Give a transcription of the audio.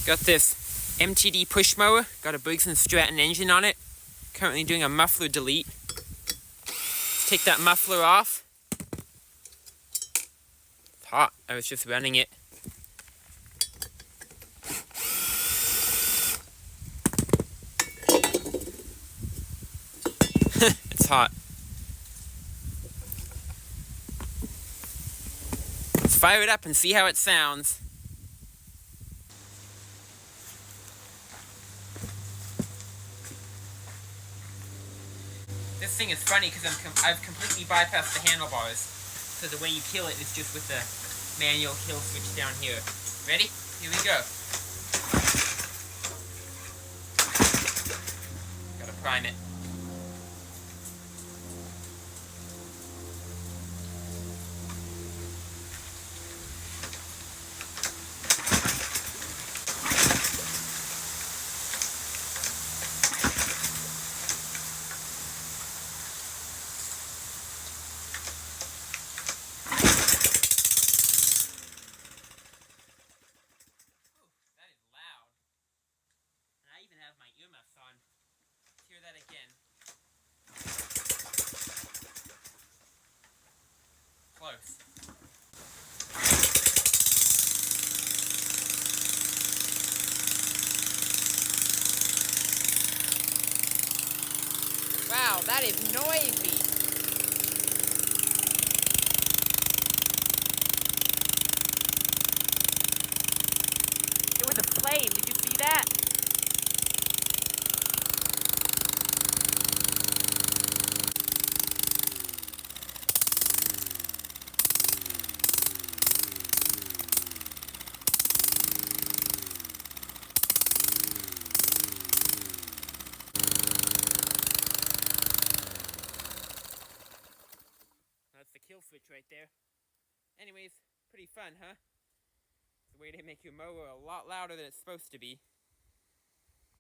Got this MTD push mower, got a Briggs & Stratton engine on it. Currently doing a muffler delete. Let's take that muffler off. It's hot, I was just running it. It's hot. Let's fire it up and see how it sounds. This thing is funny because I've completely bypassed the handlebars. So the way you kill it is just with the manual kill switch down here. Ready? Here we go. Gotta prime it. I even have my earmuffs on. Let's hear that again. Close. Wow, that is noisy. It was a plane, did you see that? That's the kill switch right there. Anyways, pretty fun, huh? It's a way to make your mower a lot louder than it's supposed to be.